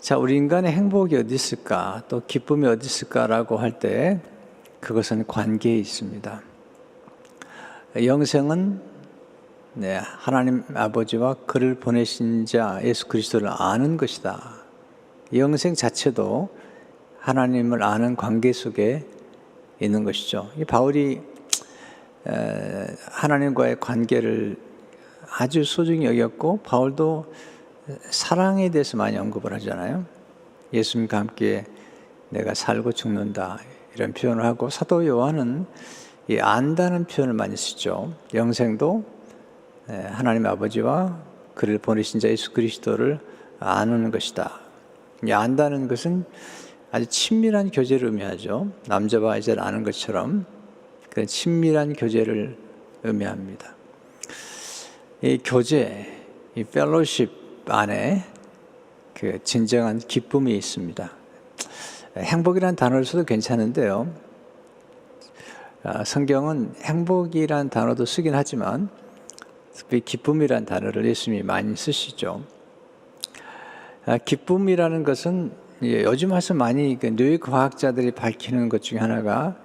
자, 우리 인간의 행복이 어디 있을까? 또 기쁨이 어디 있을까라고 할 때 그것은 관계에 있습니다. 영생은 하나님 아버지와 그를 보내신 자 예수 그리스도를 아는 것이다. 영생 자체도 하나님을 아는 관계 속에 있는 것이죠. 바울이 하나님과의 관계를 아주 소중히 여겼고, 바울도 사랑에 대해서 많이 언급을 하잖아요. 예수님과 함께 내가 살고 죽는다, 이런 표현을 하고, 사도 요한은 이 안다는 표현을 많이 쓰죠. 영생도 하나님 아버지와 그를 보내신 자 예수 그리스도를 아는 것이다. 이 안다는 것은 아주 친밀한 교제를 의미하죠. 남자와 여자를 아는 것처럼 그런 친밀한 교제를 의미합니다. 이 교제, 이 펠로십 안에 그 진정한 기쁨이 있습니다. 행복이라는 단어를 써도 괜찮은데요. 성경은 행복이라는 단어도 쓰긴 하지만 특히 기쁨이라는 단어를 예수님이 많이 쓰시죠. 기쁨이라는 것은 요즘 와서 많이 뇌과학자들이 밝히는 것 중에 하나가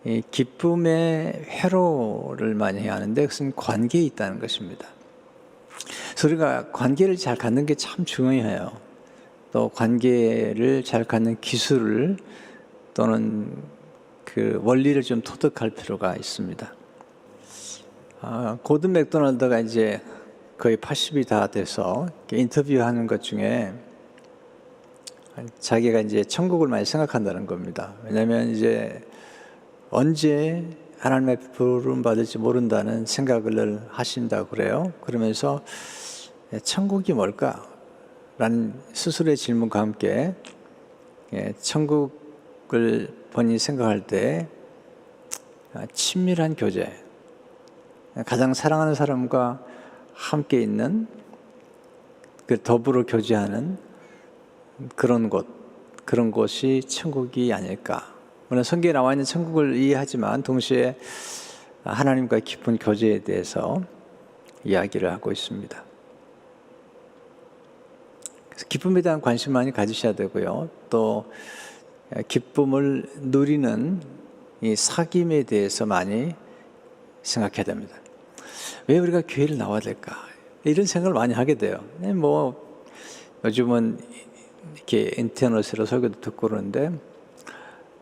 이 기쁨의 회로를 많이 하는데 그것은 관계에 있다는 것입니다. 그래서 우리가 관계를 잘 갖는 게 참 중요해요. 또 관계를 잘 갖는 기술을 또는 그 원리를 좀 터득할 필요가 있습니다. 고든 맥도날드가 이제 거의 80이 다 돼서 인터뷰하는 것 중에 자기가 이제 천국을 많이 생각한다는 겁니다. 왜냐하면 이제 언제 하나님의 부름 받을지 모른다는 생각을 하신다고 그래요. 그러면서 천국이 뭘까? 라는 스스로의 질문과 함께 천국을 본인이 생각할 때 친밀한 교제, 가장 사랑하는 사람과 함께 있는 그 더불어 교제하는 그런 곳, 그런 곳이 천국이 아닐까. 물론 성경에 나와 있는 천국을 이해하지만 동시에 하나님과의 깊은 교제에 대해서 이야기를 하고 있습니다. 그래서 기쁨에 대한 관심 많이 가지셔야 되고요. 또 기쁨을 누리는 이 사귐에 대해서 많이 생각해야 됩니다. 왜 우리가 교회를 나와야 될까? 이런 생각을 많이 하게 돼요. 뭐 요즘은 이렇게 인터넷으로 설교도 듣고 그러는데,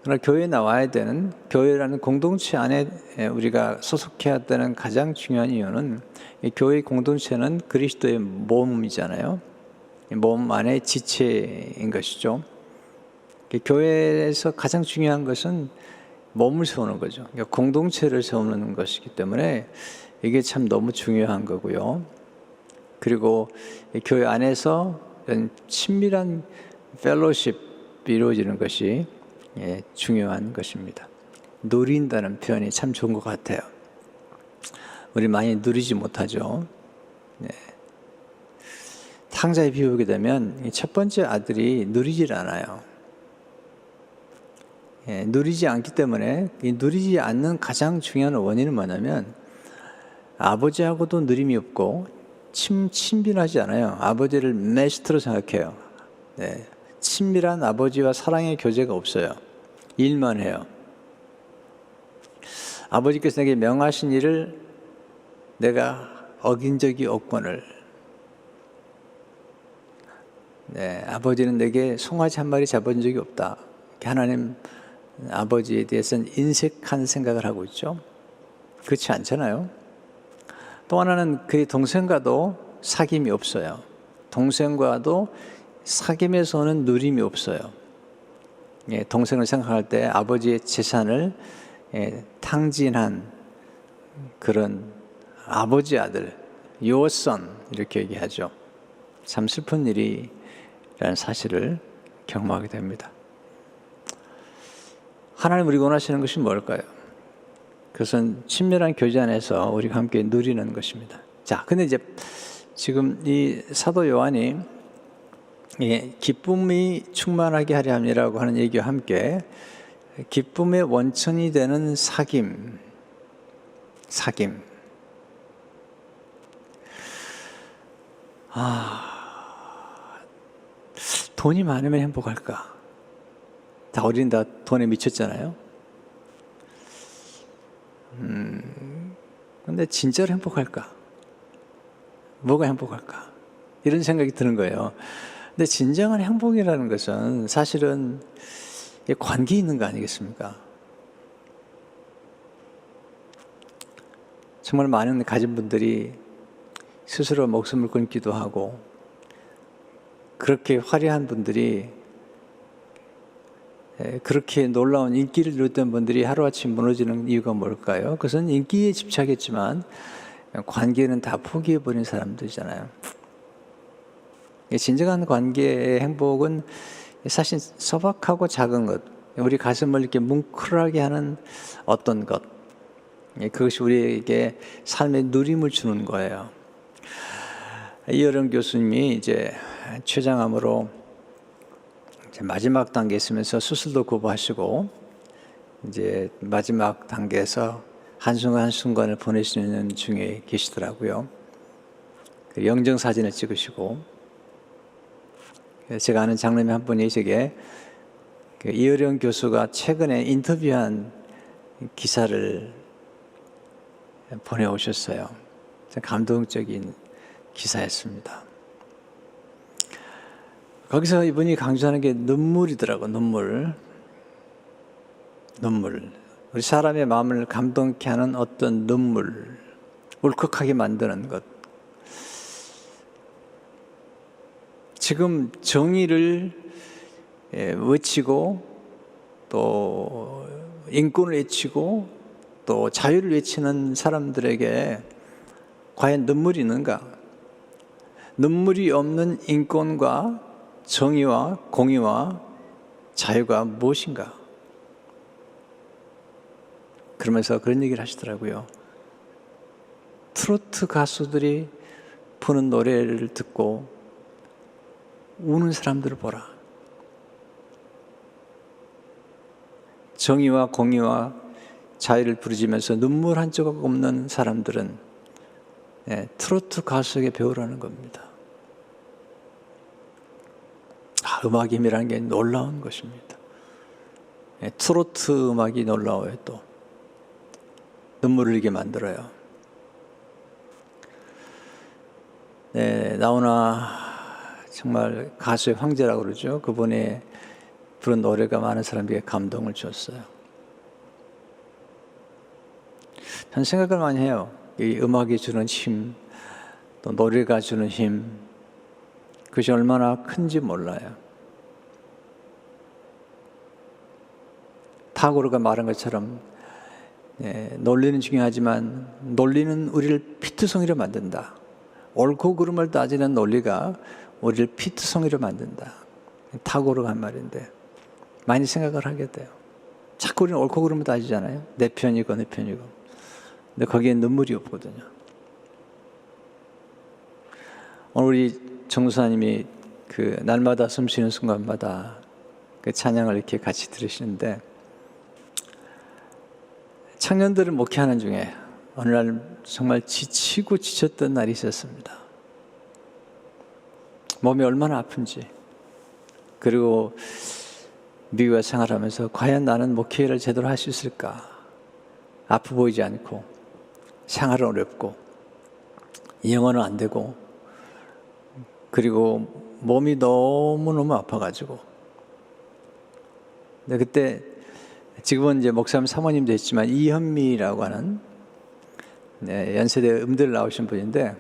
그러나 교회에 나와야 되는, 교회라는 공동체 안에 우리가 소속해야 되는 가장 중요한 이유는 이 교회 공동체는 그리스도의 몸이잖아요. 몸 안에 지체인 것이죠. 교회에서 가장 중요한 것은 몸을 세우는 거죠. 그러니까 공동체를 세우는 것이기 때문에 이게 참 너무 중요한 거고요. 그리고 교회 안에서 친밀한 펠로십이 이루어지는 것이 중요한 것입니다. 누린다는 표현이 참 좋은 것 같아요. 우리 많이 누리지 못하죠. 탕자에 비우게 되면 첫 번째 아들이 누리질 않아요. 누리지 않기 때문에 이 누리지 않는 가장 중요한 원인은 뭐냐면 아버지하고도 누림이 없고 친밀하지 않아요. 아버지를 메스트로 생각해요. 친밀한 아버지와 사랑의 교제가 없어요. 일만 해요. 아버지께서 내게 명하신 일을 내가 어긴 적이 없거늘. 아버지는 내게 송아지 한 마리 잡은 적이 없다. 하나님 아버지에 대해서는 인색한 생각을 하고 있죠. 그렇지 않잖아요. 또 하나는 그의 동생과도 사귐이 없어요. 동생과도 사귐에서 오는 누림이 없어요. 동생을 생각할 때 아버지의 재산을 탕진한 그런 아버지 아들, your son 이렇게 얘기하죠. 참 슬픈 일이라는 사실을 경험하게 됩니다. 하나님 우리가 원하시는 것이 뭘까요? 그것은 친밀한 교제 안에서 우리가 함께 누리는 것입니다. 자, 근데 이제 지금 이 사도 요한이 기쁨이 충만하게 하려 함이라고 하는 얘기와 함께 기쁨의 원천이 되는 사귐. 돈이 많으면 행복할까? 다 우리는 다 돈에 미쳤잖아요. 근데 진짜로 행복할까? 뭐가 행복할까? 이런 생각이 드는 거예요. 근데 진정한 행복이라는 것은 사실은 관계에 있는 거 아니겠습니까? 정말 많은 가진 분들이 스스로 목숨을 끊기도 하고, 그렇게 화려한 분들이, 그렇게 놀라운 인기를 누렸던 분들이 하루아침 무너지는 이유가 뭘까요? 그것은 인기에 집착했지만 관계는 다 포기해버린 사람들이잖아요. 진정한 관계의 행복은 사실 소박하고 작은 것, 우리 가슴을 이렇게 뭉클하게 하는 어떤 것, 그것이 우리에게 삶의 누림을 주는 거예요. 이어령 교수님이 이제 췌장암으로 이제 마지막 단계에 있으면서 수술도 거부하시고, 이제 마지막 단계에서 한순간 한순간을 보내시는 중에 계시더라고요. 영정 사진을 찍으시고, 제가 아는 장로님 한 분이 제게 이어령 교수가 최근에 인터뷰한 기사를 보내오셨어요. 감동적인 기사였습니다. 거기서 이분이 강조하는 게 눈물이더라고. 눈물. 우리 사람의 마음을 감동케 하는 어떤 눈물, 울컥하게 만드는 것. 지금 정의를 외치고, 또 인권을 외치고, 또 자유를 외치는 사람들에게 과연 눈물이 있는가? 눈물이 없는 인권과 정의와 공의와 자유가 무엇인가? 그러면서 그런 얘기를 하시더라고요. 트로트 가수들이 부르는 노래를 듣고 우는 사람들을 보라. 정의와 공의와 자유를 부르짖으면서 눈물 한 조각 없는 사람들은 트로트 가수에게 배우라는 겁니다. 음악의 힘이라는 게 놀라운 것입니다. 트로트 음악이 놀라워요. 또 눈물을 흘리게 만들어요. 나훈아 정말 가수의 황제라고 그러죠. 그분의 부른 노래가 많은 사람에게 감동을 줬어요. 전 생각을 많이 해요. 이 음악이 주는 힘, 또 노래가 주는 힘, 그것이 얼마나 큰지 몰라요. 타고르가 말한 것처럼 논리는 중요하지만 논리는 우리를 피투성이로 만든다. 옳고 그름을 따지는 논리가 우리를 피투성이로 만든다. 타고르가 한 말인데 많이 생각을 하게 돼요. 자꾸 우리는 옳고 그름을 따지잖아요. 내 편이고 내 편이고. 근데 거기에 눈물이 없거든요. 오늘 우리 정수사님이 그 날마다 숨쉬는 순간마다 그 찬양을 이렇게 같이 들으시는데, 청년들을 목회하는 중에 어느 날 정말 지치고 지쳤던 날이 있었습니다. 몸이 얼마나 아픈지, 그리고 미국에 생활하면서 과연 나는 목회를 제대로 할 수 있을까? 아프 보이지 않고, 생활은 어렵고, 영어는 안 되고, 그리고 몸이 너무너무 아파가지고. 근데 그때 지금은 이제 목사님 사모님도 했지만 이현미라고 하는 연세대 음대를 나오신 분인데,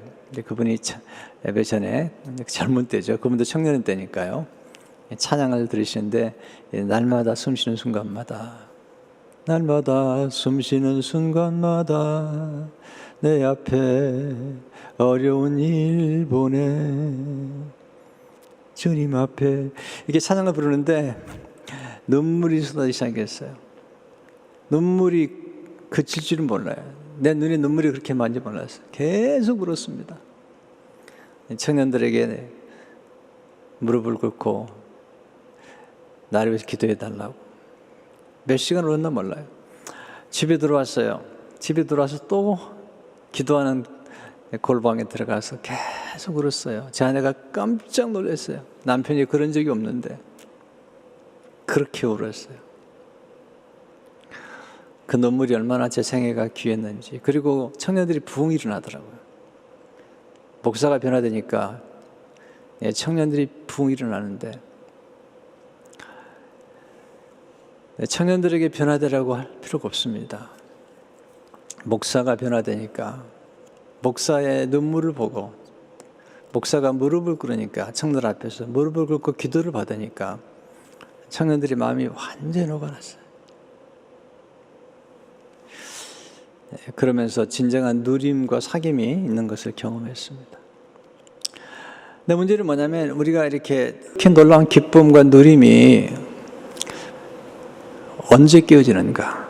그분이 예배 전에 젊은 때죠. 그분도 청년 때니까요. 찬양을 들으시는데, 날마다 숨쉬는 순간마다, 날마다 숨쉬는 순간마다 내 앞에 어려운 일 보내 주님 앞에, 이렇게 찬양을 부르는데 눈물이 쏟아지기 시작했어요. 눈물이 그칠 줄은 몰라요. 내 눈에 눈물이 그렇게 많은지 몰랐어요. 계속 울었습니다. 청년들에게 무릎을 꿇고 나를 위해서 기도해 달라고. 몇 시간 울었나 몰라요. 집에 들어왔어요. 집에 들어와서 또 기도하는 골방에 들어가서 계속 울었어요. 제 아내가 깜짝 놀랐어요. 남편이 그런 적이 없는데 그렇게 울었어요. 그 눈물이 얼마나 제 생애가 귀했는지. 그리고 청년들이 부흥이 일어나더라고요. 목사가 변화되니까 청년들이 부흥이 일어나는데, 청년들에게 변화되라고 할 필요가 없습니다. 목사가 변화되니까, 목사의 눈물을 보고, 목사가 무릎을 꿇으니까, 청년 앞에서 무릎을 꿇고 기도를 받으니까 청년들의 마음이 완전히 녹아났어요. 그러면서 진정한 누림과 사귐이 있는 것을 경험했습니다. 근데 문제는 뭐냐면, 우리가 이렇게 놀라운 기쁨과 누림이 언제 깨어지는가?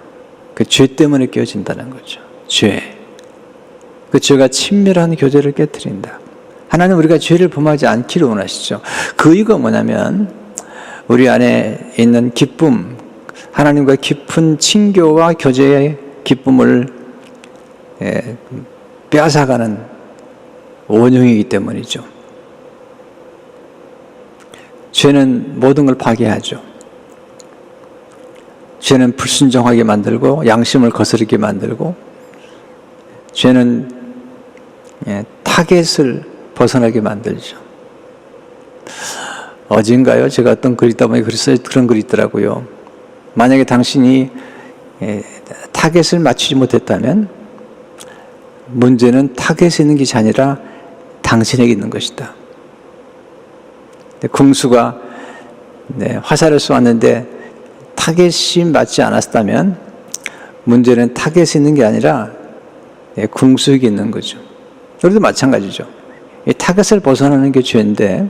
그 죄 때문에 깨어진다는 거죠. 죄. 그 죄가 친밀한 교제를 깨뜨린다. 하나님 우리가 죄를 범하지 않기를 원하시죠. 그 이유가 뭐냐면, 우리 안에 있는 기쁨, 하나님과 깊은 친교와 교제의 기쁨을 빼앗아가는 원흉이기 때문이죠. 죄는 모든 걸 파괴하죠. 죄는 불순종하게 만들고 양심을 거스르게 만들고, 죄는 타겟을 벗어나게 만들죠. 어젠가요? 제가 어떤 글 읽다 보니 그런 글이 있더라고요. 만약에 당신이 타겟을 맞추지 못했다면 문제는 타겟에 있는 것이 아니라 당신에게 있는 것이다. 궁수가 화살을 쏘았는데 타겟이 맞지 않았다면 문제는 타겟에 있는 게 아니라 궁수에게 있는 거죠. 우리도 마찬가지죠. 이 타겟을 벗어나는 게 죄인데,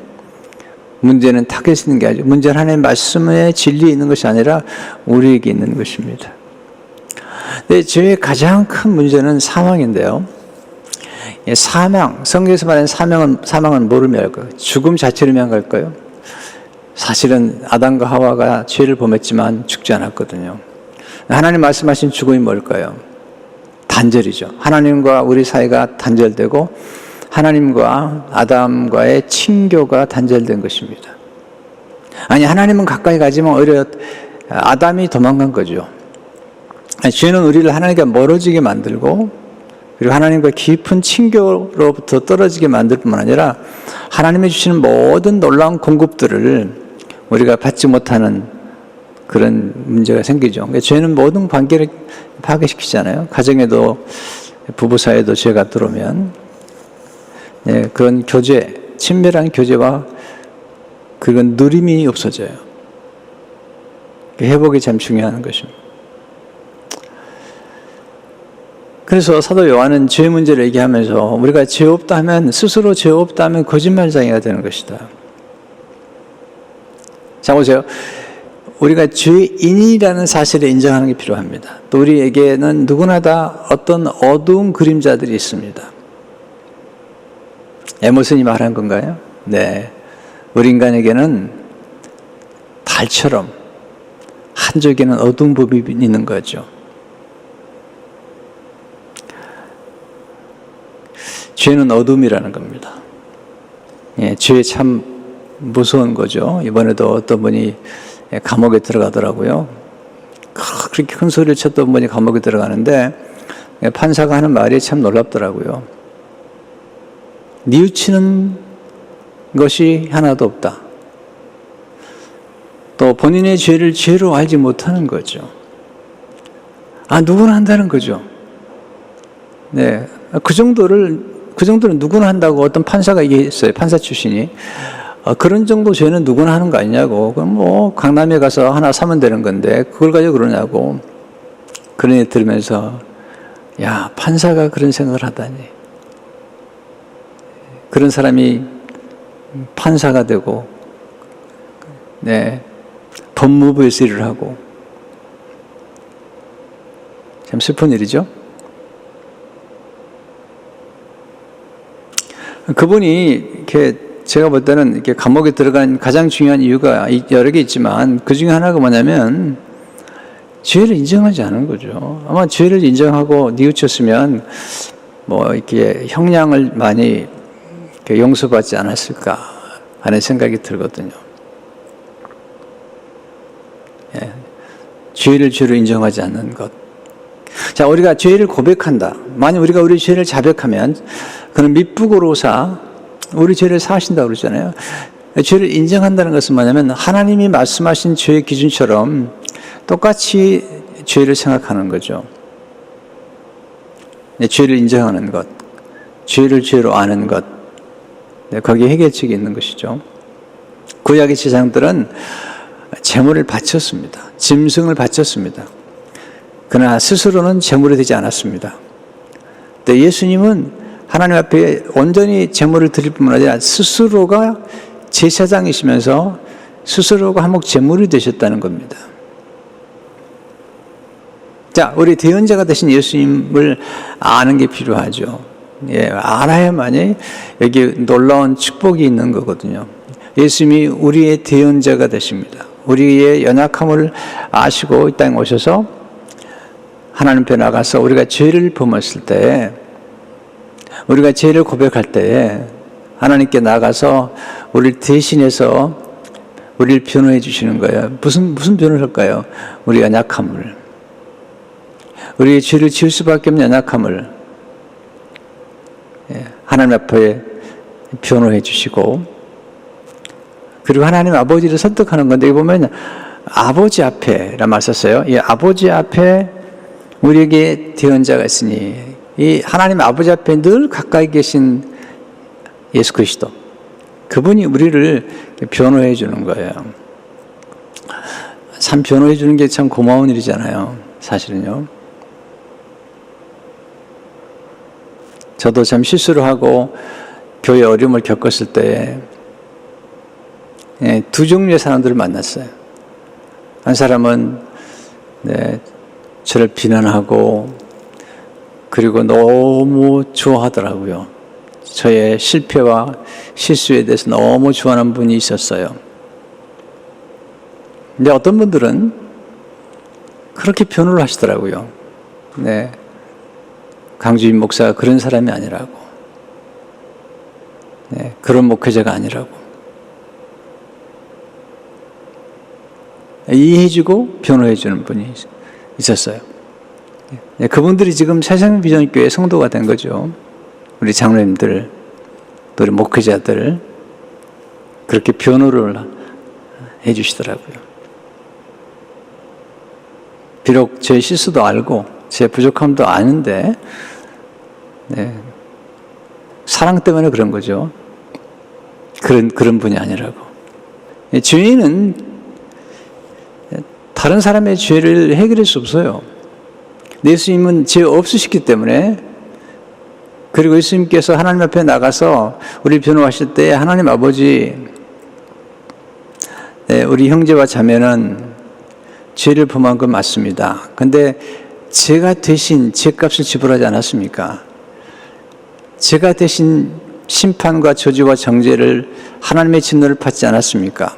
문제는 타겟에 있는 게 아니죠. 문제는 하나님의 말씀의 진리에 있는 것이 아니라 우리에게 있는 것입니다. 네, 죄의 가장 큰 문제는 사망인데요. 사망, 성경에서 말하는 사망은 뭐를 의미할까요? 죽음 자체를 의미할까요? 사실은 아담과 하와가 죄를 범했지만 죽지 않았거든요. 하나님 말씀하신 죽음이 뭘까요? 단절이죠. 하나님과 우리 사이가 단절되고 하나님과 아담과의 친교가 단절된 것입니다. 아니, 하나님은 가까이 가지만 오히려 아담이 도망간 거죠. 죄는 우리를 하나님과 멀어지게 만들고, 그리고 하나님과 깊은 친교로부터 떨어지게 만들 뿐만 아니라 하나님이 주시는 모든 놀라운 공급들을 우리가 받지 못하는 그런 문제가 생기죠. 그러니까 죄는 모든 관계를 파괴시키잖아요. 가정에도, 부부 사이에도 죄가 들어오면 그런 교제, 친밀한 교제와 그런 누림이 없어져요. 회복이 참 중요한 것입니다. 그래서 사도 요한은 죄 문제를 얘기하면서, 우리가 죄 없다 하면, 스스로 죄 없다 하면 거짓말쟁이가 되는 것이다. 자, 보세요. 우리가 죄인이라는 사실을 인정하는 게 필요합니다. 또 우리에게는 누구나 다 어떤 어두운 그림자들이 있습니다. 에머슨이 말한 건가요? 네. 우리 인간에게는 달처럼 한쪽에는 어두운 부분이 있는 거죠. 죄는 어둠이라는 겁니다. 죄 참 무서운 거죠. 이번에도 어떤 분이 감옥에 들어가더라고요. 그렇게 큰 소리를 쳤던 분이 감옥에 들어가는데 판사가 하는 말이 참 놀랍더라고요. 뉘우치는 것이 하나도 없다. 또 본인의 죄를 죄로 알지 못하는 거죠. 누구나 한다는 거죠. 네, 그 정도는 누구나 한다고 어떤 판사가 얘기했어요. 판사 출신이. 그런 정도 죄는 누구나 하는 거 아니냐고. 그럼 뭐 강남에 가서 하나 사면 되는 건데 그걸 가지고 그러냐고. 그런 얘기 들으면서, 야, 판사가 그런 생각을 하다니. 그런 사람이 판사가 되고, 법무부에서 일을 하고. 참 슬픈 일이죠. 그분이 이렇게, 제가 볼 때는 이렇게 감옥에 들어간 가장 중요한 이유가 여러 개 있지만 그 중에 하나가 뭐냐면 죄를 인정하지 않은 거죠. 아마 죄를 인정하고 뉘우쳤으면 뭐 이렇게 형량을 많이 용서받지 않았을까 하는 생각이 들거든요. 예. 죄를 죄로 인정하지 않는 것. 자, 우리가 죄를 고백한다. 만약 우리가 우리 죄를 자백하면 그는 밑부고로사 우리 죄를 사하신다고 그러잖아요. 죄를 인정한다는 것은 뭐냐면 하나님이 말씀하신 죄의 기준처럼 똑같이 죄를 생각하는 거죠. 죄를 인정하는 것, 죄를 죄로 아는 것, 거기에 해결책이 있는 것이죠. 구약의 제사장들은 제물을 바쳤습니다. 짐승을 바쳤습니다. 그러나 스스로는 제물이 되지 않았습니다. 근데 예수님은 하나님 앞에 온전히 제물을 드릴 뿐만 아니라 스스로가 제사장이시면서 스스로가 한몫 제물이 되셨다는 겁니다. 자, 우리 대언자가 되신 예수님을 아는 게 필요하죠. 예, 알아야만이 여기 놀라운 축복이 있는 거거든요. 예수님이 우리의 대언자가 되십니다. 우리의 연약함을 아시고 이 땅에 오셔서 하나님 앞에 나가서 우리가 죄를 범했을 때, 우리가 죄를 고백할 때에 하나님께 나가서 우리를 대신해서 우리를 변호해 주시는 거예요. 무슨 변호를 할까요? 우리 연약함을, 우리의 죄를 지을 수밖에 없는 연약함을 하나님 앞에 변호해 주시고, 그리고 하나님 아버지를 설득하는 건데, 여기 보면 아버지 앞에라 말 썼어요. 이 아버지 앞에 우리에게 대언자가 있으니, 이 하나님 아버지 앞에 늘 가까이 계신 예수 그리스도, 그분이 우리를 변호해 주는 거예요. 참 변호해 주는 게 참 고마운 일이잖아요, 사실은요. 저도 참 실수를 하고 교회 어려움을 겪었을 때 두 종류의 사람들을 만났어요. 한 사람은 저를 비난하고 그리고 너무 좋아하더라고요. 저의 실패와 실수에 대해서 너무 좋아하는 분이 있었어요. 근데 어떤 분들은 그렇게 변호를 하시더라고요. 네, 강주인 목사가 그런 사람이 아니라고, 네, 그런 목회자가 아니라고 이해해주고 변호해주는 분이 있었어요. 네, 그분들이 지금 새생명비전교회 성도가 된 거죠. 우리 장로님들, 또 우리 목회자들 그렇게 변호를 해주시더라고요. 비록 제 실수도 알고 제 부족함도 아는데, 네, 사랑 때문에 그런 거죠. 그런 분이 아니라고. 죄인은 다른 사람의 죄를 해결할 수 없어요. 예수님은 죄 없으시기 때문에, 그리고 예수님께서 하나님 앞에 나가서 우리 변호하실 때 하나님 아버지, 우리 형제와 자매는 죄를 범한 건 맞습니다. 근데 제가 대신 죄값을 지불하지 않았습니까? 제가 대신 심판과 저주와 정죄를 하나님의 진노를 받지 않았습니까?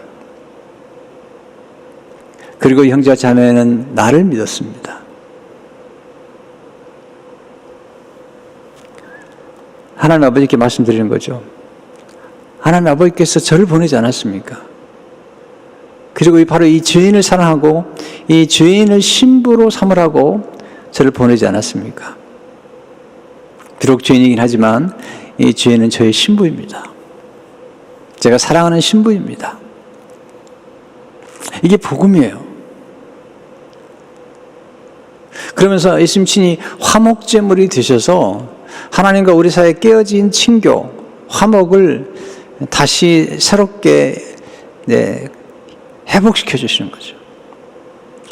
그리고 형제와 자매는 나를 믿었습니다. 하나님 아버지께 말씀드리는 거죠. 하나님 아버지께서 저를 보내지 않았습니까? 그리고 바로 이 죄인을 사랑하고 이 죄인을 신부로 삼으라고 저를 보내지 않았습니까? 비록 죄인이긴 하지만 이 죄인은 저의 신부입니다. 제가 사랑하는 신부입니다. 이게 복음이에요. 그러면서 예수님 친히 화목제물이 되셔서 하나님과 우리 사이에 깨어진 친교, 화목을 다시 새롭게 회복시켜 주시는 거죠.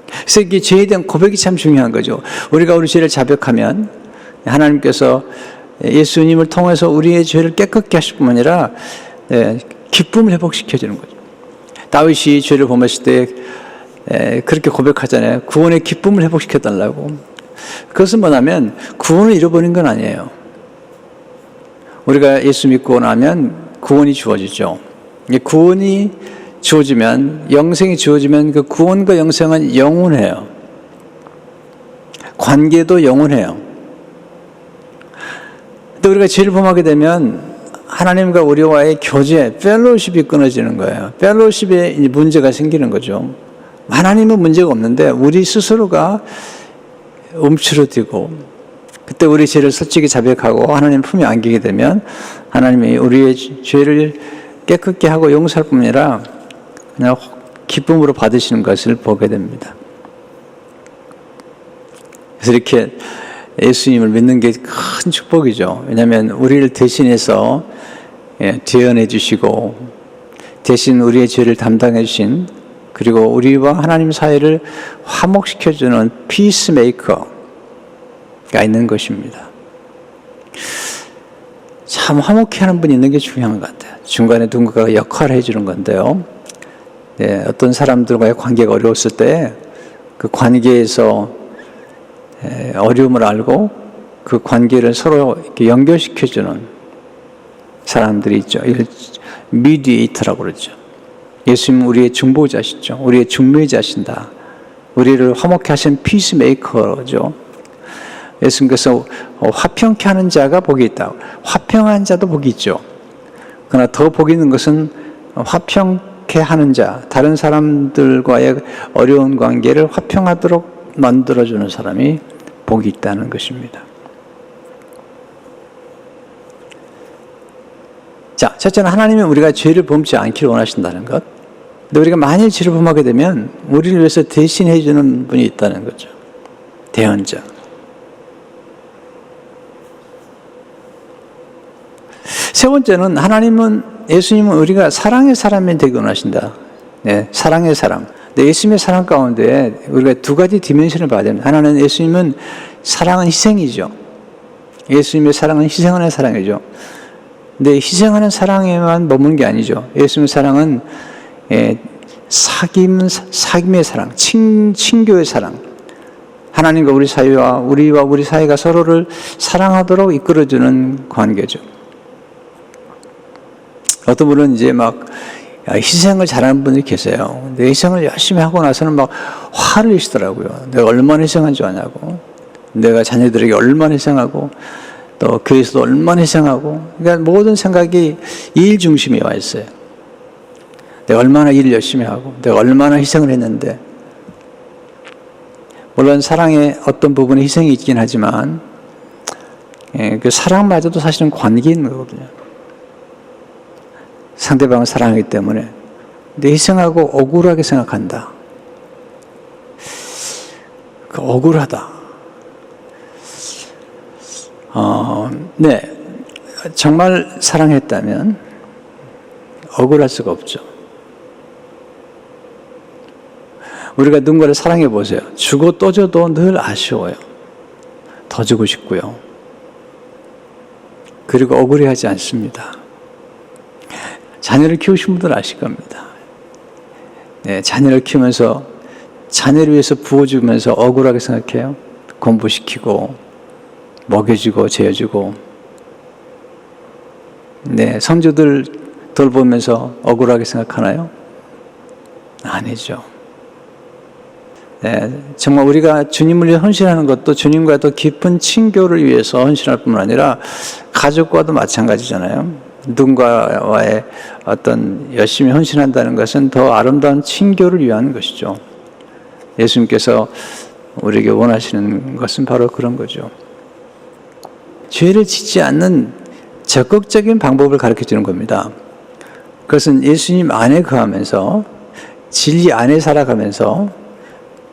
그래서 이게 죄에 대한 고백이 참 중요한 거죠. 우리가 우리 죄를 자백하면 하나님께서 예수님을 통해서 우리의 죄를 깨끗게 하실 뿐만 아니라 기쁨을 회복시켜 주는 거죠. 다윗이 죄를 범했을 때 그렇게 고백하잖아요. 구원의 기쁨을 회복시켜 달라고. 그것은 뭐냐면 구원을 잃어버린 건 아니에요. 우리가 예수 믿고 나면 구원이 주어지죠. 구원이 주어지면, 영생이 주어지면 그 구원과 영생은 영원해요. 관계도 영원해요. 또 우리가 죄를 범하게 되면 하나님과 우리와의 교제, 펠로십이 끊어지는 거예요. 펠로십에 문제가 생기는 거죠. 하나님은 문제가 없는데 우리 스스로가 움츠러들고, 그때 우리 죄를 솔직히 자백하고 하나님 품에 안기게 되면 하나님이 우리의 죄를 깨끗게 하고 용서할 뿐 아니라 그냥 기쁨으로 받으시는 것을 보게 됩니다. 그래서 이렇게 예수님을 믿는 게 큰 축복이죠. 왜냐하면 우리를 대신해서 대언해 주시고 대신 우리의 죄를 담당해 주신, 그리고 우리와 하나님 사이를 화목시켜주는 피스메이커가 있는 것입니다. 참 화목해 하는 분이 있는 게 중요한 것 같아요. 중간에 누군가가 역할을 해주는 건데요. 네, 어떤 사람들과의 관계가 어려웠을 때 그 관계에서 어려움을 알고 그 관계를 서로 이렇게 연결시켜주는 사람들이 있죠. 이걸 미디에이터라고 그러죠. 예수님은 우리의 중보자시죠. 우리의 중매자신다. 우리를 화목케 하신 피스메이커죠. 예수님께서 화평케 하는 자가 복이 있다. 화평한 자도 복이 있죠. 그러나 더 복이 있는 것은 화평케 하는 자, 다른 사람들과의 어려운 관계를 화평하도록 만들어주는 사람이 복이 있다는 것입니다. 자, 첫째는 하나님은 우리가 죄를 범치 않기를 원하신다는 것. 근데 우리가 만일 죄를 범하게 되면 우리를 위해서 대신해 주는 분이 있다는 거죠. 대언자. 세 번째는 예수님은 우리가 사랑의 사람이 되기 원하신다. 네, 사랑의 사람. 근데 예수님의 사랑 가운데 우리가 두 가지 디멘션을 봐야 됩니다. 하나는 예수님은 사랑은 희생이죠. 예수님의 사랑은 희생하는 사랑이죠. 근데 희생하는 사랑에만 머무는 게 아니죠. 예수님의 사랑은 사귐의 사랑, 친교의 사랑. 하나님과 우리 사이와 우리 사이가 서로를 사랑하도록 이끌어주는 관계죠. 어떤 분은 이제 막 희생을 잘하는 분들이 계세요. 근데 희생을 열심히 하고 나서는 막 화를 내시더라고요. 내가 얼마나 희생한 줄 아냐고. 내가 자녀들에게 얼마나 희생하고 또 교회에서도 얼마나 희생하고. 그러니까 모든 생각이 일 중심에 와 있어요. 내가 얼마나 일을 열심히 하고 내가 얼마나 희생을 했는데. 물론 사랑의 어떤 부분에 희생이 있긴 하지만 그 사랑마저도 사실은 관계 있는 거거든요. 상대방을 사랑하기 때문에. 근데 희생하고 억울하게 생각한다. 그 억울하다. 네, 정말 사랑했다면 억울할 수가 없죠. 우리가 누군가를 사랑해 보세요. 주고 또 줘도 늘 아쉬워요. 더 주고 싶고요. 그리고 억울해하지 않습니다. 자녀를 키우신 분들 아실 겁니다. 네, 자녀를 키우면서 자녀를 위해서 부어주면서 억울하게 생각해요. 공부시키고 먹여주고 재워주고. 네, 성주들 돌보면서 억울하게 생각하나요? 아니죠. 네, 정말 우리가 주님을 위해 헌신하는 것도 주님과 더 깊은 친교를 위해서 헌신할 뿐만 아니라 가족과도 마찬가지잖아요. 누군가와의 어떤 열심히 헌신한다는 것은 더 아름다운 친교를 위한 것이죠. 예수님께서 우리에게 원하시는 것은 바로 그런 거죠. 죄를 짓지 않는 적극적인 방법을 가르쳐 주는 겁니다. 그것은 예수님 안에 거하면서 진리 안에 살아가면서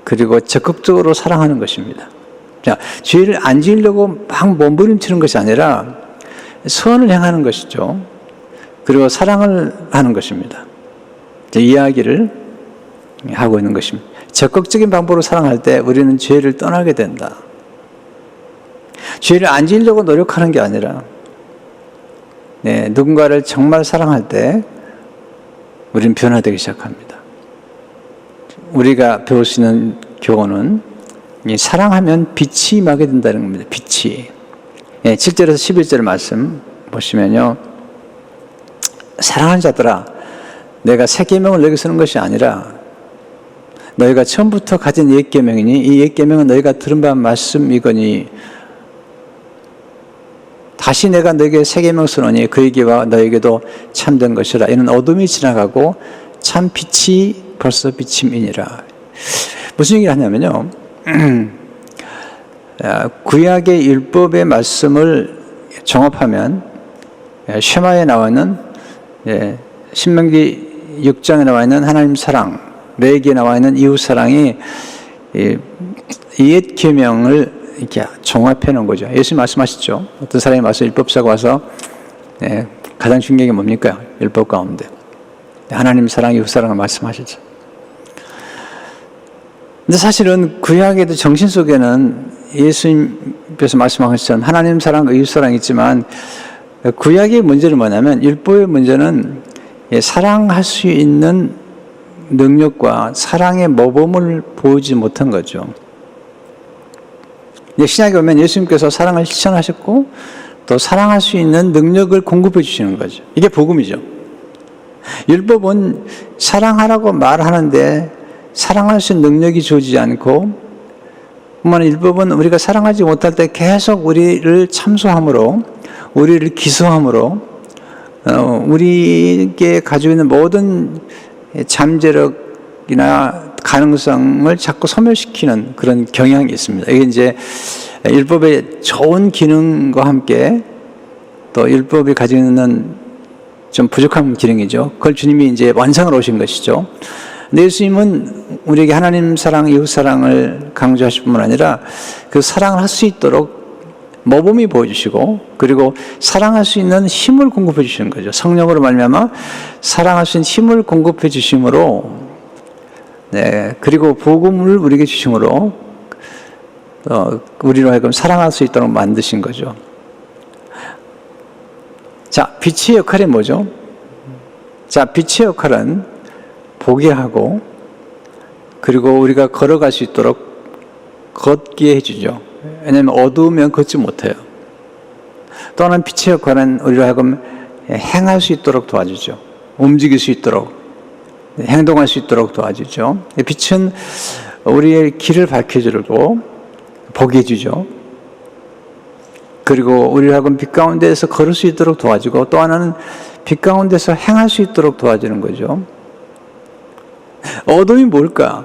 그리고 적극적으로 사랑하는 것입니다. 자, 죄를 안 지으려고 막 몸부림치는 것이 아니라 선을 행하는 것이죠. 그리고 사랑을 하는 것입니다. 이야기를 하고 있는 것입니다. 적극적인 방법으로 사랑할 때 우리는 죄를 떠나게 된다. 죄를 안 지으려고 노력하는 게 아니라 누군가를 정말 사랑할 때 우리는 변화되기 시작합니다. 우리가 배울 수 있는 교훈은 사랑하면 빛이 임하게 된다는 겁니다. 빛이. 7절에서 11절 말씀 보시면요. 사랑하는 자들아, 내가 새 계명을 너에게 쓰는 것이 아니라 너희가 처음부터 가진 옛 계명이니 이 옛 계명은 너희가 들은 바 말씀이거니. 다시 내가 너에게 새 계명을 쓰노니 그에게와 너에게도 참된 것이라. 이는 어둠이 지나가고 참 빛이 벌써 비침이니라. 무슨 얘기를 하냐면요, 구약의 율법의 말씀을 종합하면 쉐마에 나와 있는, 신명기 6장에 나와 있는 하나님 사랑, 레위기에 나와 있는 이웃 사랑이 옛 계명을 이렇게 종합해 놓은 거죠. 예수님 말씀하시죠. 어떤 사람이 와서 율법사가 와서 가장 중요한 게 뭡니까? 율법 가운데 하나님 사랑, 이웃 사랑을 말씀하시죠. 근데 사실은 구약에도 정신 속에는 예수님께서 말씀하신 하나님 사랑, 이웃 사랑이 있지만, 구약의 문제는 뭐냐면, 율법의 문제는 사랑할 수 있는 능력과 사랑의 모범을 보이지 못한 거죠. 신약에 보면 예수님께서 사랑을 실천하셨고 또 사랑할 수 있는 능력을 공급해 주시는 거죠. 이게 복음이죠. 율법은 사랑하라고 말하는데 사랑할 수 있는 능력이 주어지지 않고, 율법은 우리가 사랑하지 못할 때 계속 우리를 참소함으로, 우리를 기소함으로, 우리에게 가지고 있는 모든 잠재력이나 가능성을 자꾸 소멸시키는 그런 경향이 있습니다. 이게 이제 율법의 좋은 기능과 함께 또 율법이 가지고 있는 좀 부족한 기능이죠. 그걸 주님이 이제 완성을 오신 것이죠. 근데 예수님은 우리에게 하나님 사랑, 이웃 사랑을 강조하실 뿐만 아니라 그 사랑을 할 수 있도록 모범이 보여주시고, 그리고 사랑할 수 있는 힘을 공급해 주시는 거죠. 성령으로 말미암아 사랑할 수 있는 힘을 공급해 주심으로, 그리고 복음을 우리에게 주심으로 우리로 하여금 사랑할 수 있도록 만드신 거죠. 자, 빛의 역할이 뭐죠? 자, 빛의 역할은 보게 하고, 그리고 우리가 걸어갈 수 있도록 걷게 해주죠. 왜냐하면 어두우면 걷지 못해요. 또한 빛의 역할은 우리로 하여금 행할 수 있도록 도와주죠. 움직일 수 있도록, 행동할 수 있도록 도와주죠. 빛은 우리의 길을 밝혀주고 보게 해주죠. 그리고 우리로 하여금 빛 가운데에서 걸을 수 있도록 도와주고, 또 하나는 빛 가운데서 행할 수 있도록 도와주는 거죠. 어둠이 뭘까?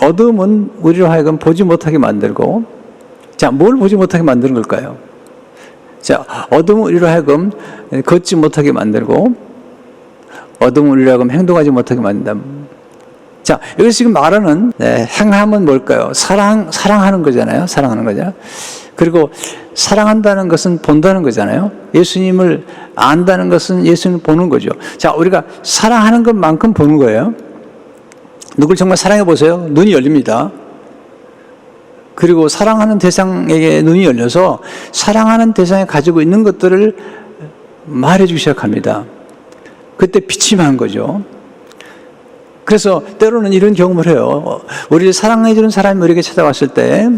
어둠은 우리로 하여금 보지 못하게 만들고, 자, 뭘 보지 못하게 만드는 걸까요? 자, 어둠은 우리로 하여금 걷지 못하게 만들고, 어둠은 우리로 하여금 행동하지 못하게 만든다. 자, 여기서 지금 말하는 행함은 뭘까요? 사랑하는 거잖아요. 사랑하는 거죠. 그리고 사랑한다는 것은 본다는 거잖아요. 예수님을 안다는 것은 예수님을 보는 거죠. 자, 우리가 사랑하는 것만큼 보는 거예요. 누굴 정말 사랑해 보세요. 눈이 열립니다. 그리고 사랑하는 대상에게 눈이 열려서 사랑하는 대상이 가지고 있는 것들을 말해주기 시작합니다. 그때 빛이 만 거죠. 그래서 때로는 이런 경험을 해요. 우리를 사랑해주는 사람이 우리에게 찾아왔을 때,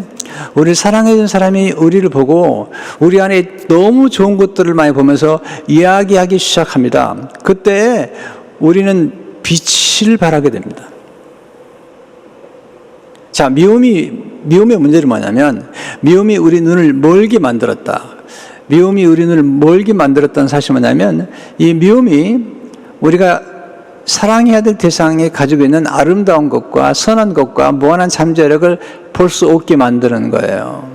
우리를 사랑해주는 사람이 우리를 보고 우리 안에 너무 좋은 것들을 많이 보면서 이야기하기 시작합니다. 그때 우리는 빛을 발하게 됩니다. 자, 미움의 문제는 뭐냐면, 미움이 우리 눈을 멀게 만들었다. 미움이 우리 눈을 멀게 만들었다는 사실이 뭐냐면, 이 미움이 우리가 사랑해야 될 대상에 가지고 있는 아름다운 것과 선한 것과 무한한 잠재력을 볼 수 없게 만드는 거예요.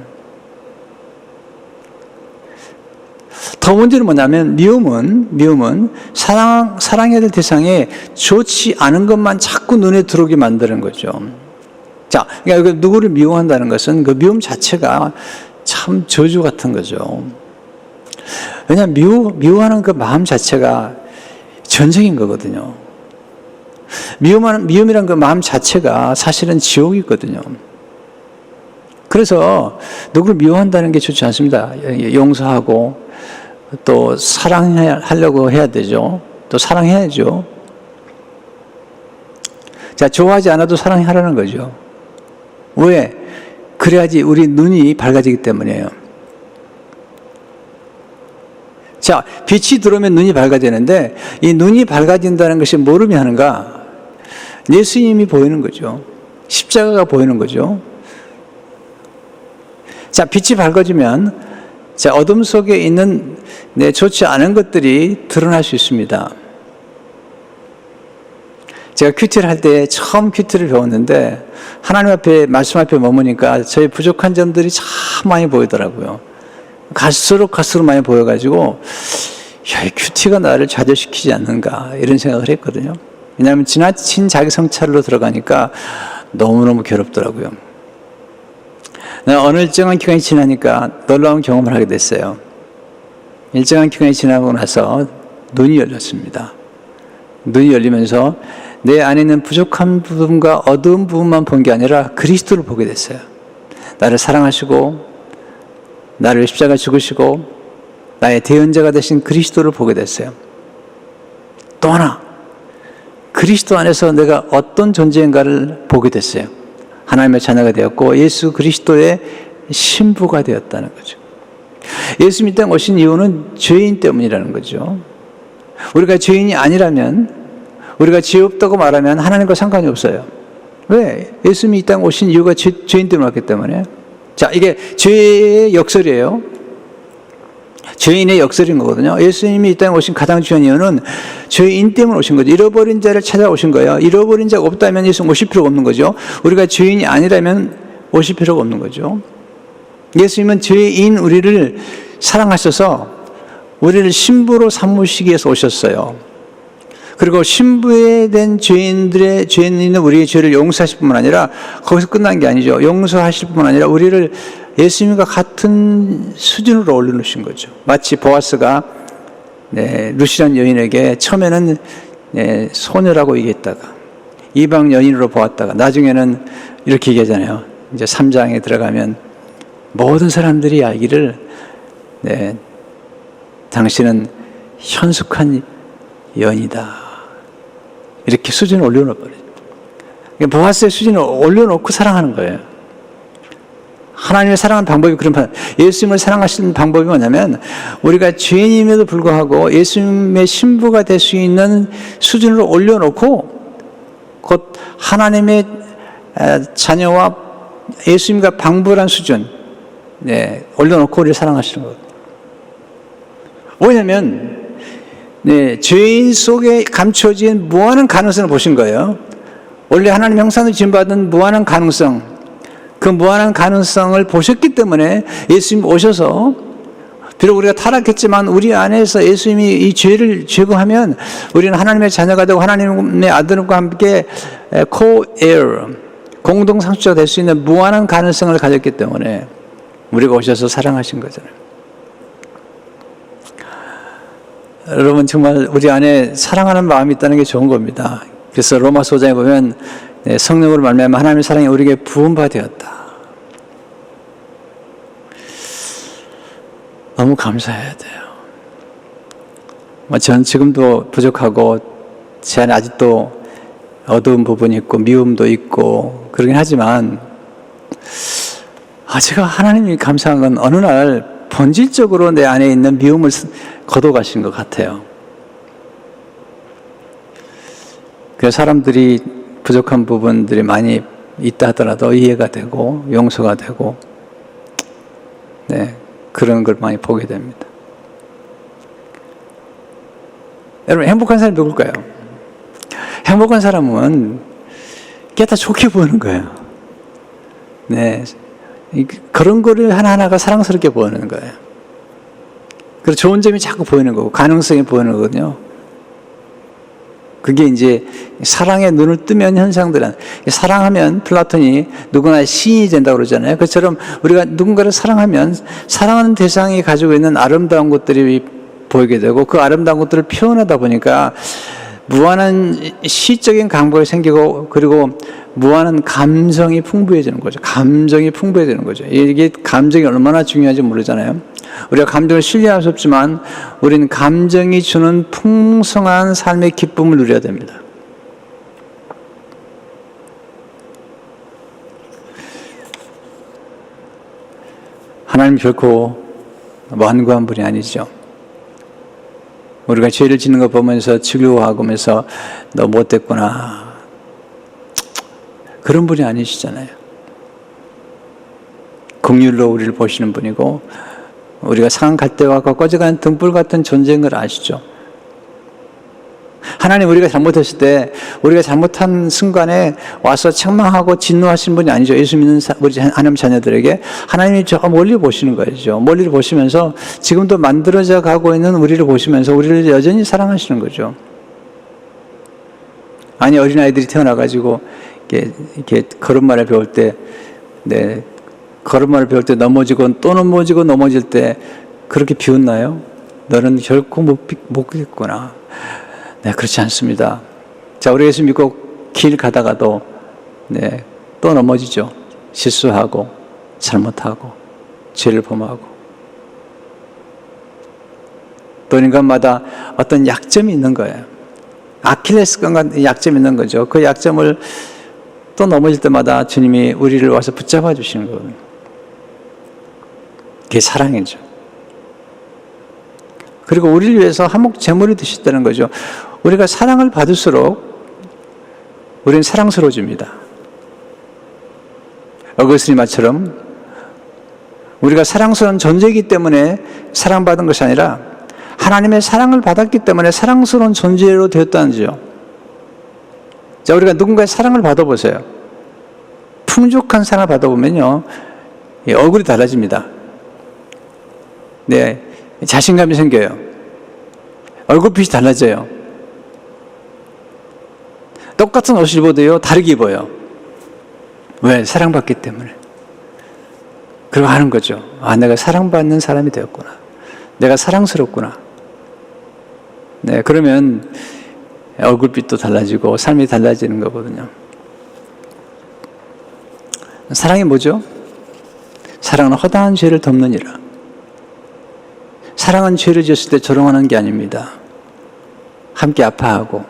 더 문제는 뭐냐면, 미움은 사랑해야 될 대상에 좋지 않은 것만 자꾸 눈에 들어오게 만드는 거죠. 자, 그러니까 누구를 미워한다는 것은 그 미움 자체가 참 저주 같은 거죠. 왜냐하면 미워하는 그 마음 자체가 전쟁인 거거든요. 미움이란 그 마음 자체가 사실은 지옥이거든요. 그래서 누구를 미워한다는 게 좋지 않습니다. 용서하고 또 사랑하려고 해야 되죠. 또 사랑해야죠. 자, 좋아하지 않아도 사랑하라는 거죠. 왜? 그래야지 우리 눈이 밝아지기 때문이에요. 자, 빛이 들어오면 눈이 밝아지는데, 이 눈이 밝아진다는 것이 뭐를 의미하는가? 예수님이 보이는 거죠. 십자가가 보이는 거죠. 자, 빛이 밝아지면 자, 어둠 속에 있는 좋지 않은 것들이 드러날 수 있습니다. 제가 큐티를 할 때 처음 큐티를 배웠는데 하나님 앞에 말씀 앞에 머무니까 저희 부족한 점들이 참 많이 보이더라고요. 갈수록 많이 보여가지고 이 큐티가 나를 좌절시키지 않는가 이런 생각을 했거든요. 왜냐하면 지나친 자기 성찰로 들어가니까 너무너무 괴롭더라고요. 어느 일정한 기간이 지나니까 놀라운 경험을 하게 됐어요. 일정한 기간이 지나고 나서 눈이 열렸습니다. 눈이 열리면서 내 안에 있는 부족한 부분과 어두운 부분만 본 게 아니라 그리스도를 보게 됐어요. 나를 사랑하시고 나를 십자가 죽으시고 나의 대언자가 되신 그리스도를 보게 됐어요. 또 하나, 그리스도 안에서 내가 어떤 존재인가를 보게 됐어요. 하나님의 자녀가 되었고 예수 그리스도의 신부가 되었다는 거죠. 예수님 이 땅에 오신 이유는 죄인 때문이라는 거죠. 우리가 죄인이 아니라면, 우리가 죄 없다고 말하면 하나님과 상관이 없어요. 왜? 예수님이 이 땅에 오신 이유가 죄인 때문에 왔기 때문에. 자, 이게 죄의 역설이에요. 죄인의 역설인 거거든요. 예수님이 이 땅에 오신 가장 중요한 이유는 죄인 때문에 오신 거죠. 잃어버린 자를 찾아오신 거예요. 잃어버린 자가 없다면 예수님 오실 필요가 없는 거죠. 우리가 죄인이 아니라면 오실 필요가 없는 거죠. 예수님은 죄인 우리를 사랑하셔서 우리를 신부로 삼으시기 위해서 오셨어요. 그리고 신부에 된 죄인인 우리의 죄를 용서하실 뿐만 아니라 거기서 끝난 게 아니죠. 용서하실 뿐만 아니라 우리를 예수님과 같은 수준으로 올려놓으신 거죠. 마치 보아스가 루시란 여인에게 처음에는 소녀라고 얘기했다가 이방 여인으로 보았다가 나중에는 이렇게 얘기하잖아요. 이제 3장에 들어가면 모든 사람들이 알기를 당신은 현숙한 여인이다. 이렇게 수준을 올려놓아버려요. 보아스의 수준을 올려놓고 사랑하는 거예요. 하나님을 사랑하는 방법이 그런 방 예수님을 사랑하시는 방법이 뭐냐면 우리가 죄인임에도 불구하고 예수님의 신부가 될 수 있는 수준으로 올려놓고 곧 하나님의 자녀와 예수님과 방불한 수준 올려놓고 우리를 사랑하시는 거예요. 왜냐하면 죄인 속에 감춰진 무한한 가능성을 보신 거예요. 원래 하나님 형상으로 지음받은 무한한 가능성, 그 무한한 가능성을 보셨기 때문에 예수님 오셔서 비록 우리가 타락했지만 우리 안에서 예수님이 이 죄를 제거하면 우리는 하나님의 자녀가 되고 하나님의 아들과 함께 co-heir, 공동 상속자가 될 수 있는 무한한 가능성을 가졌기 때문에 우리가 오셔서 사랑하신 거잖아요. 여러분 정말 우리 안에 사랑하는 마음이 있다는 게 좋은 겁니다. 그래서 로마서 5장에 보면 성령으로 말미암아 하나님의 사랑이 우리에게 부은바 되었다. 너무 감사해야 돼요. 저는 지금도 부족하고 제 안에 아직도 어두운 부분이 있고 미움도 있고 그러긴 하지만 제가 하나님이 감사한 건 어느 날 본질적으로 내 안에 있는 미움을 걷어가신 것 같아요. 그래서 사람들이 부족한 부분들이 많이 있다 하더라도 이해가 되고 용서가 되고 그런 걸 많이 보게 됩니다. 여러분 행복한 사람이 누굴까요? 행복한 사람은 그게 다 좋게 보이는 거예요. 그런 거를 하나하나가 사랑스럽게 보이는 거예요. 그래서 좋은 점이 자꾸 보이는 거고 가능성이 보이는 거거든요. 그게 이제 사랑의 눈을 뜨면 현상들은 사랑하면 플라톤이 누구나 시인이 된다고 그러잖아요. 그처럼 우리가 누군가를 사랑하면 사랑하는 대상이 가지고 있는 아름다운 것들이 보이게 되고 그 아름다운 것들을 표현하다 보니까 무한한 시적인 감각이 생기고 그리고 무한한 감성이 풍부해지는 거죠. 감정이 풍부해지는 거죠. 이게 감정이 얼마나 중요한지 모르잖아요. 우리가 감정을 신뢰할 수 없지만 우리는 감정이 주는 풍성한 삶의 기쁨을 누려야 됩니다. 하나님 결코 완고한 분이 아니죠. 우리가 죄를 짓는 거 보면서 즐거워하면서 너 못됐구나 그런 분이 아니시잖아요. 긍휼로 우리를 보시는 분이고 우리가 상한 갈대와 꺼져가는 등불 같은 존재인 걸 아시죠? 하나님 우리가 잘못했을 때 우리가 잘못한 순간에 와서 책망하고 진노하시는 분이 아니죠. 예수 믿는 우리 하나님 자녀들에게 하나님이 저 멀리 보시는 거죠. 멀리 보시면서 지금도 만들어져 가고 있는 우리를 보시면서 우리를 여전히 사랑하시는 거죠. 아니 어린아이들이 태어나가지고 이렇게 걸음마를 배울 때 걸음마를 배울 때 넘어지고 또 넘어질 때 그렇게 비웃나요? 너는 결코 못 겠구나. 네, 그렇지 않습니다. 자, 우리 예수 믿고 길 가다가도 또 넘어지죠. 실수하고 잘못하고 죄를 범하고 또 인간마다 어떤 약점이 있는 거예요. 아킬레스건 같은 약점이 있는 거죠. 그 약점을 또 넘어질 때마다 주님이 우리를 와서 붙잡아 주시는 거거든요. 그게 사랑이죠. 그리고 우리를 위해서 한몫 제물이 되셨다는 거죠. 우리가 사랑을 받을수록 우리는 사랑스러워집니다. 어거스틴 말처럼 우리가 사랑스러운 존재이기 때문에 사랑받은 것이 아니라 하나님의 사랑을 받았기 때문에 사랑스러운 존재로 되었다는 거죠. 자, 우리가 누군가의 사랑을 받아보세요. 풍족한 사랑을 받아보면요, 얼굴이 달라집니다. 네, 자신감이 생겨요. 얼굴빛이 달라져요. 똑같은 옷을 입어도요, 다르게 입어요. 왜? 사랑받기 때문에. 그리고 하는 거죠. 아, 내가 사랑받는 사람이 되었구나. 내가 사랑스럽구나. 네, 그러면 얼굴빛도 달라지고 삶이 달라지는 거거든요. 사랑이 뭐죠? 사랑은 허다한 죄를 덮느니라. 사랑은 죄를 지었을 때 조롱하는 게 아닙니다. 함께 아파하고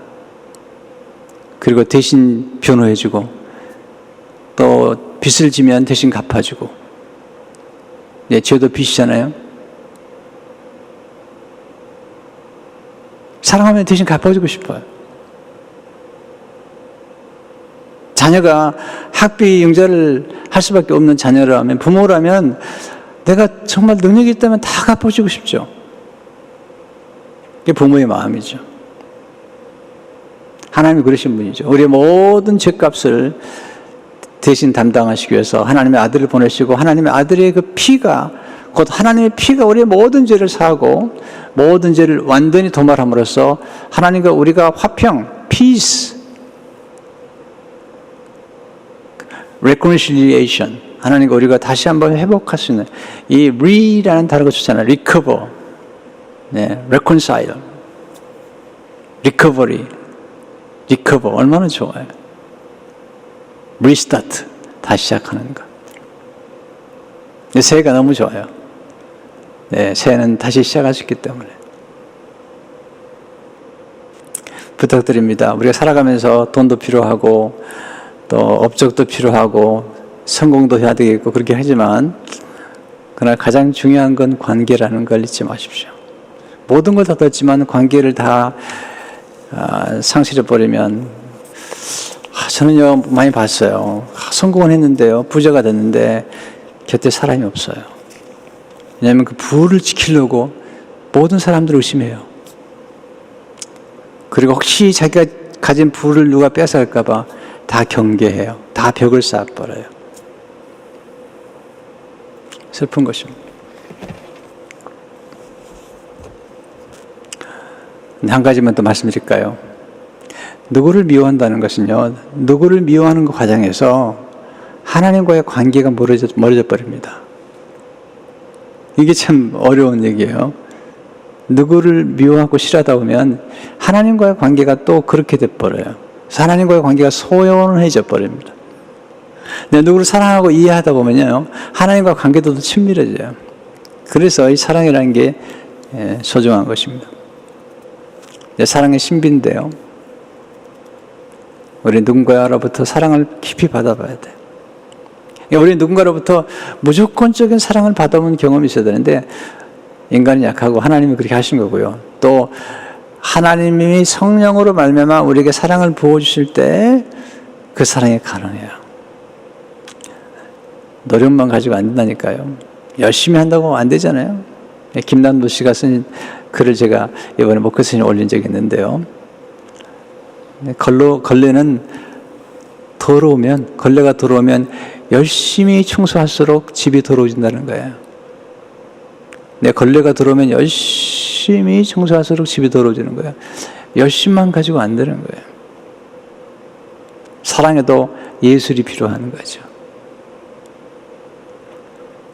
그리고 대신 변호해주고 또 빚을 지면 대신 갚아주고. 네, 죄도 빚이잖아요. 사랑하면 대신 갚아주고 싶어요. 자녀가 학비 융자를 할 수밖에 없는 자녀라면, 부모라면 내가 정말 능력이 있다면 다 갚아주고 싶죠. 그게 부모의 마음이죠. 하나님이 그러신 분이죠. 우리의 모든 죄값을 대신 담당하시기 위해서 하나님의 아들을 보내시고, 하나님의 아들의 그 피가, 곧 하나님의 피가 우리의 모든 죄를 사하고 모든 죄를 완전히 도말함으로써 하나님과 우리가 화평, peace, reconciliation, 하나님과 우리가 다시 한번 회복할 수 있는, 이 re라는 단어가 좋잖아요. recover, 네, reconcile, recovery, recover, 얼마나 좋아요. restart, 다시 시작하는 것. 새해가 너무 좋아요. 네, 새해는 다시 시작할 수 있기 때문에. 부탁드립니다. 우리가 살아가면서 돈도 필요하고 또 업적도 필요하고 성공도 해야 되겠고 그렇게 하지만, 그러나 가장 중요한 건 관계라는 걸 잊지 마십시오. 모든 걸 다 얻었지만 관계를 다 상실해버리면, 저는요 많이 봤어요. 성공은 했는데요, 부자가 됐는데 곁에 사람이 없어요. 왜냐하면 그 부를 지키려고 모든 사람들을 의심해요. 그리고 혹시 자기가 가진 부를 누가 뺏어갈까 봐 다 경계해요. 다 벽을 쌓아버려요. 슬픈 것입니다. 한 가지만 더 말씀드릴까요? 누구를 미워한다는 것은요, 누구를 미워하는 그 과정에서 하나님과의 관계가 멀어져 버립니다. 이게 참 어려운 얘기예요. 누구를 미워하고 싫어하다 보면 하나님과의 관계가 또 그렇게 돼버려요. 하나님과의 관계가 소원해져 버립니다. 누구를 사랑하고 이해하다 보면요, 하나님과 관계도 더 친밀해져요. 그래서 이 사랑이라는 게 소중한 것입니다. 사랑의 신비인데요, 우리 누군가로부터 사랑을 깊이 받아봐야 돼요. 우리 누군가로부터 무조건적인 사랑을 받아본 경험이 있어야 되는데, 인간은 약하고 하나님이 그렇게 하신 거고요. 또 하나님이 성령으로 말미암아 우리에게 사랑을 부어주실 때 그 사랑이 가능해요. 노력만 가지고 안 된다니까요. 열심히 한다고 안 되잖아요. 김남도 씨가 쓴 글을 제가 이번에 목회선에 올린 적이 있는데요. 걸레는 걸레가 더러우면 열심히 청소할수록 집이 더러워진다는 거예요. 걸레가 더러우면 열심히 청소할수록 집이 더러워지는 거예요. 열심만 가지고 안 되는 거예요. 사랑에도 예술이 필요한 거죠.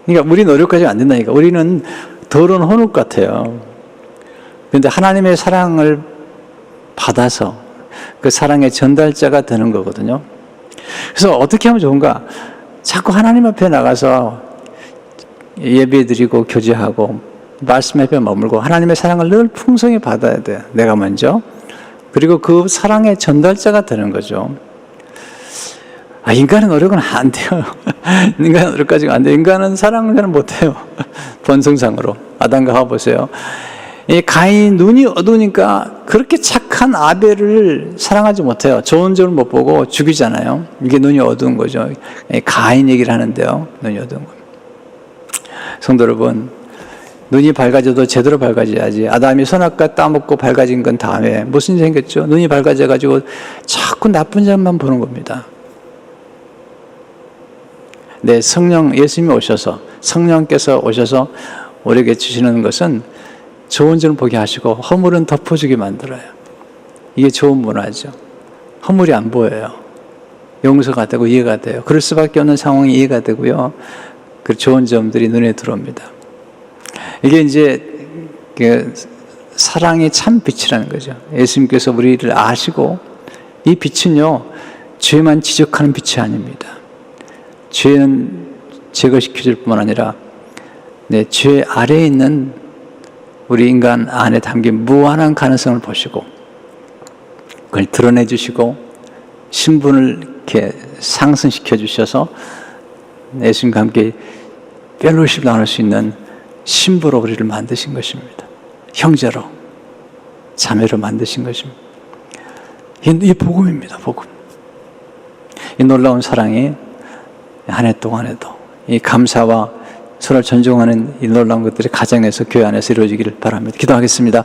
그러니까 우리 노력까지 안 된다니까. 우리는 더러운 혼옥 같아요. 그런데 하나님의 사랑을 받아서 그 사랑의 전달자가 되는 거거든요. 그래서 어떻게 하면 좋은가? 자꾸 하나님 앞에 나가서 예배드리고 교제하고 말씀 앞에 머물고 하나님의 사랑을 늘 풍성히 받아야 돼요. 내가 먼저. 그리고 그 사랑의 전달자가 되는 거죠. 인간의 노력은 안 돼요. 인간의 노력까지가 안 돼요. 인간은 사랑을 잘 못해요. 본성상으로. 아담과 하와 보세요. 이 가인이 눈이 어두우니까 그렇게 착한 아벨을 사랑하지 못해요. 좋은 점을 못 보고 죽이잖아요. 이게 눈이 어두운 거죠. 가인 얘기를 하는데요. 눈이 어두운 거. 성도 여러분, 눈이 밝아져도 제대로 밝아져야지. 아담이 선악과 따먹고 밝아진 건 다음에 무슨 일이 생겼죠? 눈이 밝아져가지고 자꾸 나쁜 점만 보는 겁니다. 성령, 예수님이 오셔서, 성령께서 오셔서 우리에게 주시는 것은 좋은 점을 보게 하시고 허물은 덮어주게 만들어요. 이게 좋은 문화죠. 허물이 안 보여요. 용서가 되고 이해가 돼요. 그럴 수밖에 없는 상황이 이해가 되고요. 그 좋은 점들이 눈에 들어옵니다. 이게 이제 그 사랑의 참 빛이라는 거죠. 예수님께서 우리를 아시고 이 빛은요, 죄만 지적하는 빛이 아닙니다. 죄는 제거시켜줄 뿐만 아니라 죄 아래에 있는 우리 인간 안에 담긴 무한한 가능성을 보시고 그걸 드러내 주시고 신분을 이렇게 상승시켜 주셔서 예수님과 함께 펠로십 나눌 수 있는 신부로 우리를 만드신 것입니다. 형제로, 자매로 만드신 것입니다. 이 복음입니다. 복음. 이 놀라운 사랑이 한 해 동안에도 이 감사와 서로 존중하는 이 놀라운 것들이 가정에서 교회 안에서 이루어지기를 바랍니다. 기도하겠습니다.